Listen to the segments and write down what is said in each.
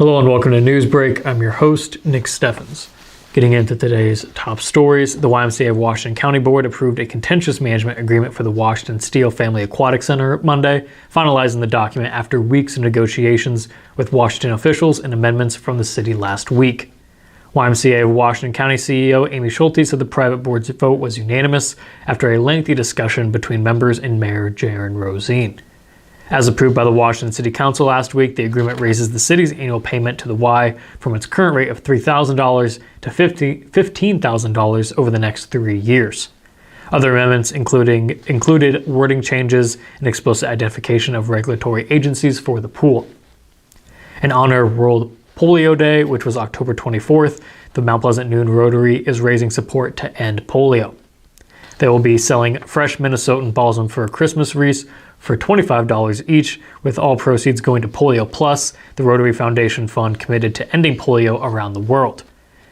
Hello and welcome to Newsbreak. I'm your host, Nick Steffens. Getting into today's top stories, the YMCA of Washington County Board approved a contentious management agreement for the Washington Steele Family Aquatic Center Monday, finalizing the document after weeks of negotiations with Washington officials and amendments from the city last week. YMCA of Washington County CEO Amy Schulte said the private board's vote was unanimous after a lengthy discussion between members and Mayor Jaron Rosine. As approved by the Washington City Council last week, the agreement raises the city's annual payment to the Y from its current rate of $3,000 to $15,000 over the next 3 years. Other amendments included wording changes and explicit identification of regulatory agencies for the pool. In honor of World Polio Day, which was October 24th, the Mount Pleasant Noon Rotary is raising support to end polio. They will be selling fresh Minnesotan balsam for a Christmas wreath for $25 each, with all proceeds going to Polio Plus, the Rotary Foundation fund committed to ending polio around the world.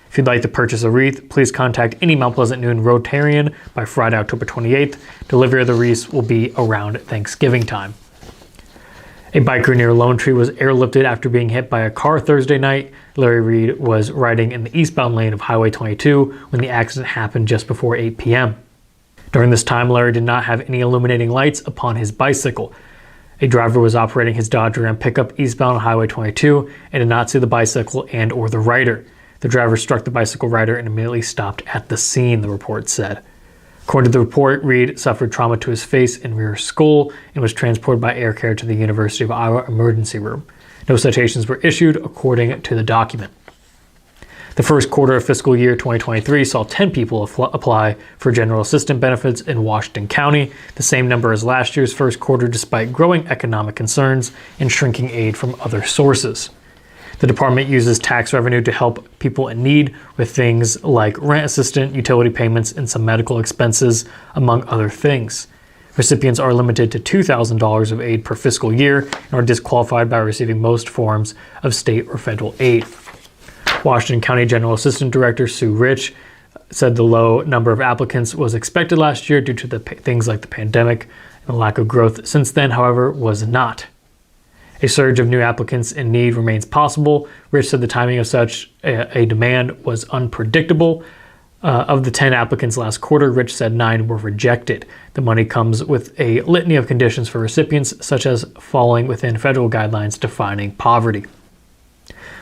If you'd like to purchase a wreath, please contact any Mount Pleasant Noon Rotarian by Friday, October 28th. Delivery of the wreaths will be around Thanksgiving time. A biker near Lone Tree was airlifted after being hit by a car Thursday night. Larry Reed was riding in the eastbound lane of Highway 22 when the accident happened just before 8 p.m. During this time, Larry did not have any illuminating lights upon his bicycle. A driver was operating his Dodge Ram pickup eastbound on Highway 22 and did not see the bicycle and or the rider. The driver struck the bicycle rider and immediately stopped at the scene, the report said. According to the report, Reed suffered trauma to his face and rear skull and was transported by air care to the University of Iowa emergency room. No citations were issued, according to the document. The first quarter of fiscal year 2023 saw 10 people apply for general assistance benefits in Washington County, the same number as last year's first quarter despite growing economic concerns and shrinking aid from other sources. The department uses tax revenue to help people in need with things like rent assistance, utility payments, and some medical expenses, among other things. Recipients are limited to $2,000 of aid per fiscal year and are disqualified by receiving most forms of state or federal aid. Washington County General Assistant Director Sue Rich said the low number of applicants was expected last year due to the things like the pandemic, and the lack of growth since then, however, was not. A surge of new applicants in need remains possible. Rich said the timing of such a demand was unpredictable. Of the 10 applicants last quarter, Rich said 9 were rejected. The money comes with a litany of conditions for recipients, such as falling within federal guidelines defining poverty.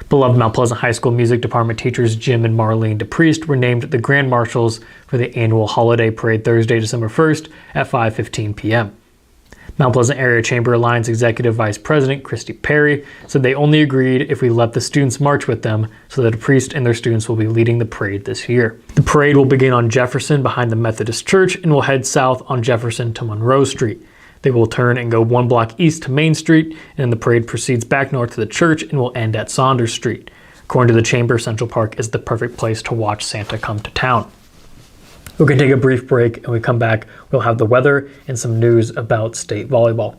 Beloved Mount Pleasant High School music department teachers Jim and Marlene DePriest were named the Grand Marshals for the annual holiday parade Thursday, December 1st at 5:15 p.m. Mount Pleasant Area Chamber Alliance Executive Vice President Christy Perry said they only agreed if we let the students march with them, so that DePriest and their students will be leading the parade this year. The parade will begin on Jefferson behind the Methodist Church and will head south on Jefferson to Monroe Street. They will turn and go 1 block east to Main Street, and then the parade proceeds back north to the church and will end at Saunders Street. According to the Chamber, Central Park is the perfect place to watch Santa come to town. We're going to take a brief break, and when we come back, we'll have the weather and some news about state volleyball.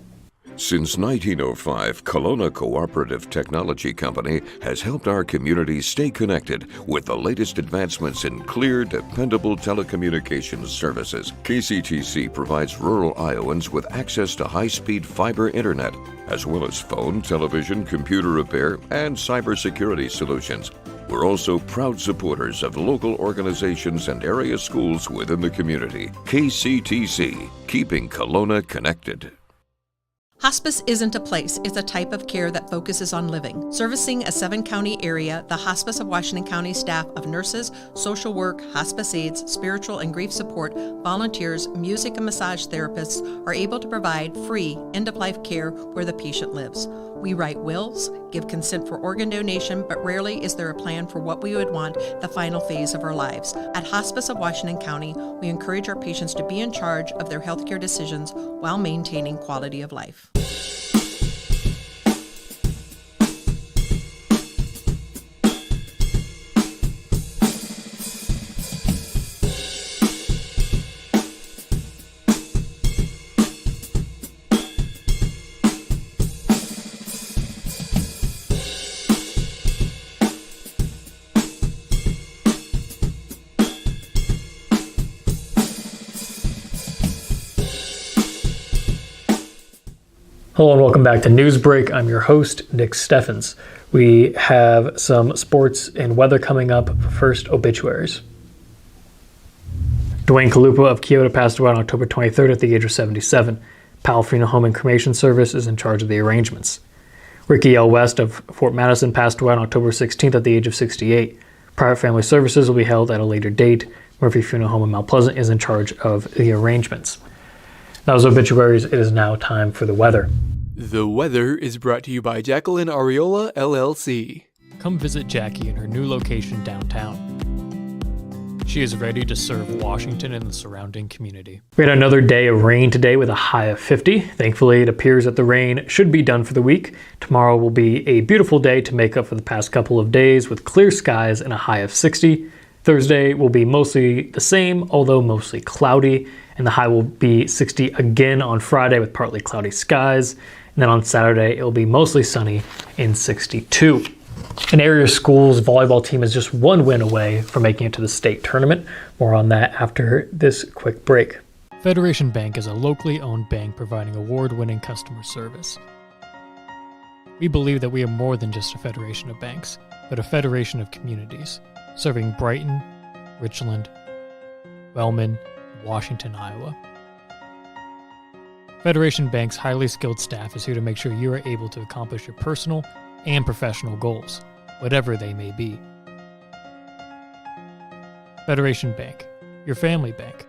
Since 1905, Kelowna Cooperative Technology Company has helped our community stay connected with the latest advancements in clear, dependable telecommunications services. KCTC provides rural Iowans with access to high-speed fiber internet, as well as phone, television, computer repair, and cybersecurity solutions. We're also proud supporters of local organizations and area schools within the community. KCTC, keeping Kelowna connected. Hospice isn't a place, it's a type of care that focuses on living. Servicing a 7-county area, the Hospice of Washington County staff of nurses, social work, hospice aides, spiritual and grief support, volunteers, music and massage therapists are able to provide free end-of-life care where the patient lives. We write wills, give consent for organ donation, but rarely is there a plan for what we would want the final phase of our lives. At Hospice of Washington County, we encourage our patients to be in charge of their healthcare decisions while maintaining quality of life. Hello and welcome back to Newsbreak. I'm your host, Nick Steffens. We have some sports and weather coming up. First, obituaries. Dwayne Kalupa of Kyoto passed away on October 23rd at the age of 77. Powell Funeral Home and Cremation Service is in charge of the arrangements. Ricky L. West of Fort Madison passed away on October 16th at the age of 68. Private family services will be held at a later date. Murphy Funeral Home in Mount Pleasant is in charge of the arrangements. That was obituaries. It is now time for the weather. The weather is brought to you by Jacqueline Ariola, LLC. Come visit Jackie in her new location downtown. She is ready to serve Washington and the surrounding community. We had another day of rain today with a high of 50. Thankfully, it appears that the rain should be done for the week. Tomorrow will be a beautiful day to make up for the past couple of days with clear skies and a high of 60. Thursday will be mostly the same, although mostly cloudy, and the high will be 60 again on Friday with partly cloudy skies. And then on Saturday, it will be mostly sunny in 62. An area school's volleyball team is just one win away from making it to the state tournament. More on that after this quick break. Federation Bank is a locally owned bank providing award-winning customer service. We believe that we are more than just a federation of banks, but a federation of communities, serving Brighton, Richland, Wellman, and Washington, Iowa. Federation Bank's highly skilled staff is here to make sure you are able to accomplish your personal and professional goals, whatever they may be. Federation Bank, your family bank.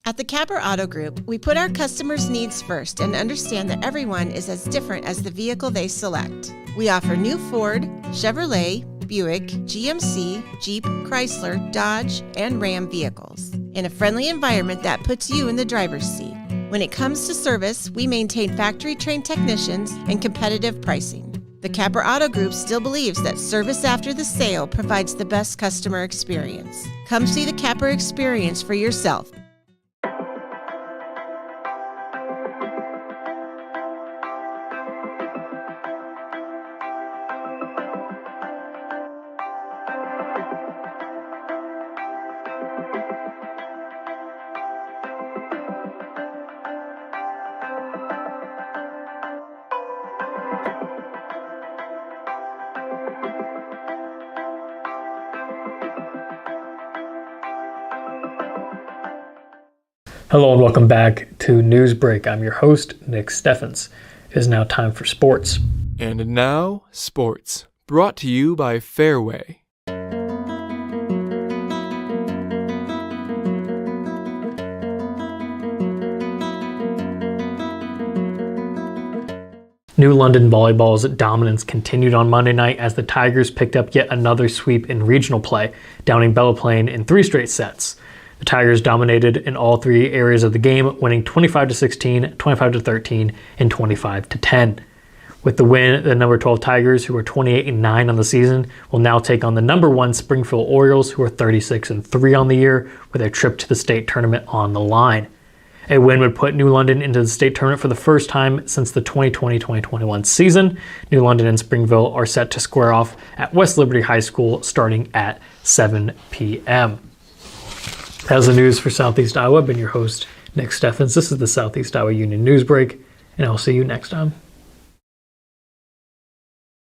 At the Capper Auto Group, we put our customers' needs first and understand that everyone is as different as the vehicle they select. We offer new Ford, Chevrolet, Buick, GMC, Jeep, Chrysler, Dodge, and Ram vehicles in a friendly environment that puts you in the driver's seat. When it comes to service, we maintain factory-trained technicians and competitive pricing. The Capper Auto Group still believes that service after the sale provides the best customer experience. Come see the Capper experience for yourself. Hello and welcome back to Newsbreak. I'm your host, Nick Steffens. It is now time for sports. And now, sports, brought to you by Fairway. New London Volleyball's dominance continued on Monday night as the Tigers picked up yet another sweep in regional play, downing Bella Plaine in 3 straight sets. The Tigers dominated in all 3 areas of the game, winning 25-16, 25-13, and 25-10. With the win, the number 12 Tigers, who are 28-9 on the season, will now take on the number 1 Springfield Orioles, who are 36-3 on the year, with their trip to the state tournament on the line. A win would put New London into the state tournament for the first time since the 2020-2021 season. New London and Springville are set to square off at West Liberty High School starting at 7 p.m. That was the news for Southeast Iowa. I've been your host, Nick Steffens. This is the Southeast Iowa Union Newsbreak, and I'll see you next time.